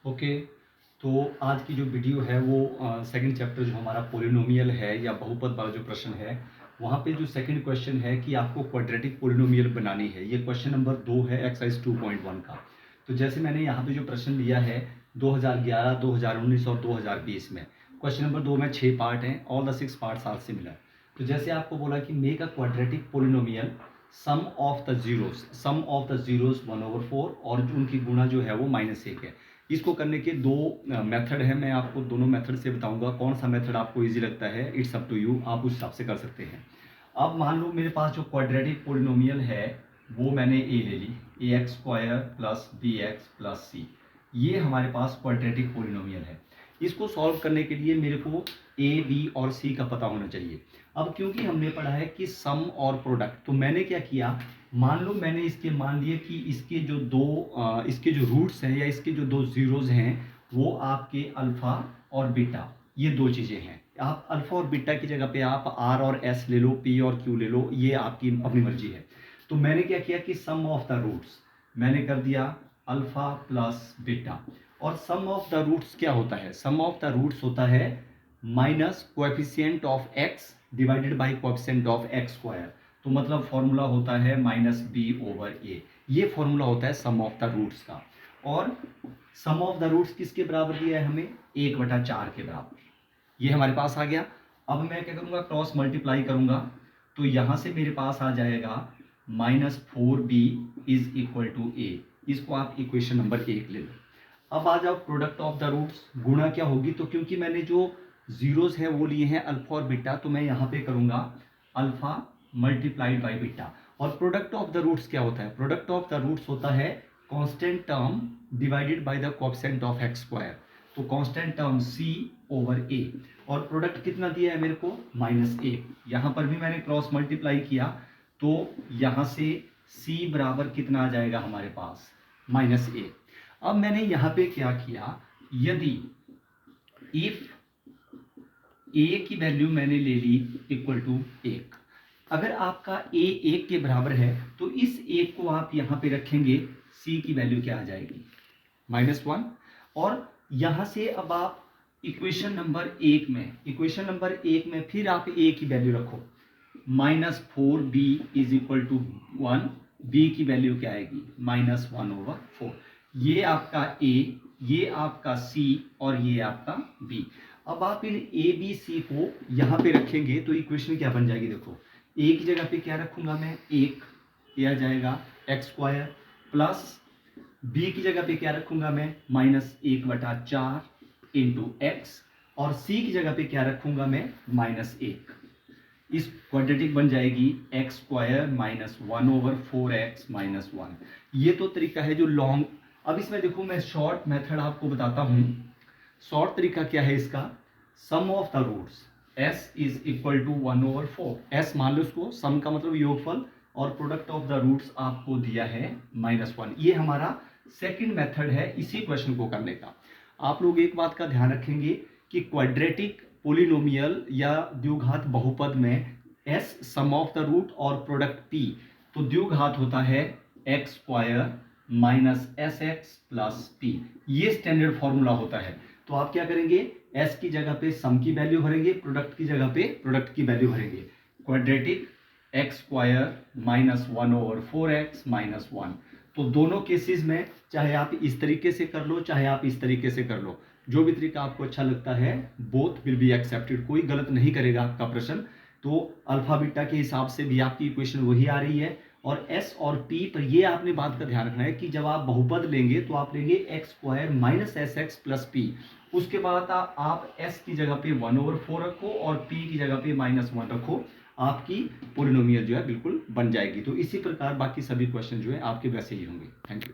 Okay. तो आज की जो वीडियो है वो सेकंड चैप्टर जो हमारा पोलिनोमियल है या बहुपद वाला जो प्रश्न है, वहाँ पे जो सेकंड क्वेश्चन है कि आपको क्वाड्रेटिक पोलिनोमियल बनानी है। ये क्वेश्चन नंबर 2 है एक्सरसाइज 2.1 का। तो जैसे मैंने यहाँ पे जो प्रश्न लिया है 2011, 2019 और 2020 में, क्वेश्चन नंबर 2 में 6 पार्ट हैं, all the 6 parts are similar. तो जैसे आपको बोला कि make a quadratic polynomial sum of the zeros 1/4 और जो उनकी गुणा जो है वो -1 है। इसको करने के दो मेथड है, मैं आपको दोनों मेथड से बताऊंगा कौन सा मेथड आपको इजी लगता है। इट्स अप टू यू, आप उस हिसाब से कर सकते हैं। अब मान लो मेरे पास जो क्वाड्रेटिक पोलिनोमियल है वो मैंने ए ले ली, ax² plus bx plus c। ये हमारे पास क्वाड्रेटिक पोलिनोमियल है। इसको सॉल्व करने के लिए मेरे को ए बी और सी का पता होना चाहिए। अब क्योंकि हमने पढ़ा है कि सम और प्रोडक्ट, तो मैंने क्या किया, मान लो मैंने इसके मान लिए कि इसके जो रूट्स हैं या इसके जो दो जीरोज हैं वो आपके अल्फा और बीटा, ये दो चीज़ें हैं। आप अल्फा और बीटा की जगह पे आप आर और एस ले लो, पी और क्यू ले लो, ये आपकी अपनी मर्जी है। तो मैंने क्या किया कि सम ऑफ द रूट्स मैंने कर दिया अल्फा प्लस बीटा। और सम ऑफ द रूट्स क्या होता है? सम ऑफ द रूट्स होता है minus coefficient of x divided by coefficient of x square. तो मतलब फॉर्मूला होता है -b/a। ये फॉर्मूला होता है सम ऑफ द रूट्स का। और सम ऑफ द रूट्स किसके बराबर दिया है हमें? 1/4 के बराबर। ये हमारे पास आ गया। अब मैं क्या करूंगा, क्रॉस मल्टीप्लाई करूंगा, तो यहां से मेरे पास आ जाएगा -4b = a। इसको आप इक्वेशन नंबर 1 ले लो। अब आ जाओ प्रोडक्ट ऑफ द रूट्स, गुणा क्या होगी? तो क्योंकि मैंने जो जीरोस हैं वो लिए हैं अल्फा और बीटा, तो मैं यहाँ पे करूंगा अल्फा मल्टीप्लाइड बाई बीटा। और प्रोडक्ट ऑफ द रूट्स क्या होता है? प्रोडक्ट ऑफ द रूट्स होता है constant term divided by the coefficient of x square. तो कांस्टेंट टर्म c/a। और प्रोडक्ट कितना दिया है मेरे को? -1। यहाँ पर भी मैंने क्रॉस मल्टीप्लाई किया, तो यहाँ से c बराबर कितना आ जाएगा हमारे पास? -1। अब मैंने यहाँ पे क्या किया, यदि इफ a की वैल्यू मैंने ले ली =1, अगर आपका a 1 के बराबर है तो इस 1 को आप यहाँ पे रखेंगे, c की वैल्यू क्या आ जाएगी? -1। और यहाँ से अब आप इक्वेशन नंबर 1 में फिर आप a की वैल्यू रखो, -4b = 1। b की वैल्यू क्या आएगी? -1/4। ये आपका a, ये आपका c और ये आपका b। अब आप इन a b c को यहाँ पे रखेंगे तो इक्वेशन क्या बन जाएगी? देखो, a की जगह पे क्या रखूंगा मैं? 1, ये आ जाएगा x² प्लस b की जगह पे क्या रखूंगा मैं? -1/4 x। और c की जगह पे क्या रखूंगा मैं? -1। इस क्वाड्रेटिक बन जाएगी x² -1/4x - 1। ये तो तरीका है जो लॉन्ग। अब इसमें देखो, मैं शॉर्ट मेथड आपको बताता हूं। शॉर्ट तरीका क्या है इसका? सम of the roots s = 1/4। s मान लो इसको, सम का मतलब योगफल, और प्रोडक्ट ऑफ द रूट्स आपको दिया है -1। ये हमारा सेकंड मेथड है इसी क्वेश्चन को करने का। आप लोग एक बात का ध्यान रखेंगे कि क्वाड्रेटिक पोलिनोमियल या द्विघात बहुपद में s sum of the root और प्रोडक्ट p, तो द्विघात होता है x² -sx प्लस p। ये स्टैंडर्ड फॉर्मूला होता है। तो आप क्या करेंगे? s की जगह पे सम की वैल्यू भरेंगे, प्रोडक्ट की जगह पे प्रोडक्ट की वैल्यू भरेंगे। Quadratic x² -1/4x - 1। तो दोनों केसेस में चाहे आप इस तरीके से कर लो, चाहे आप इस तरीके से कर लो, जो भी तरीका आपको अच्छा लगता है, बोथ विल बी एक्सेप्टेड। कोई गलत नहीं करेगा आपका प्रश्न। तो अल्फा बीटा के हिसाब से भी आपकी इक्वेशन वही आ रही है। और s और p पर ये आपने बात का ध्यान रखना है कि जब आप बहुपद लेंगे तो आप लेंगे x² -sx प्लस p। उसके बाद आप s की जगह पे 1/4 रखो और p की जगह पे -1 रखो, आपकी पोलिनोमियल जो है बिल्कुल बन जाएगी। तो इसी प्रकार बाकी सभी क्वेश्चन जो है आपके वैसे ही होंगे। Thank you.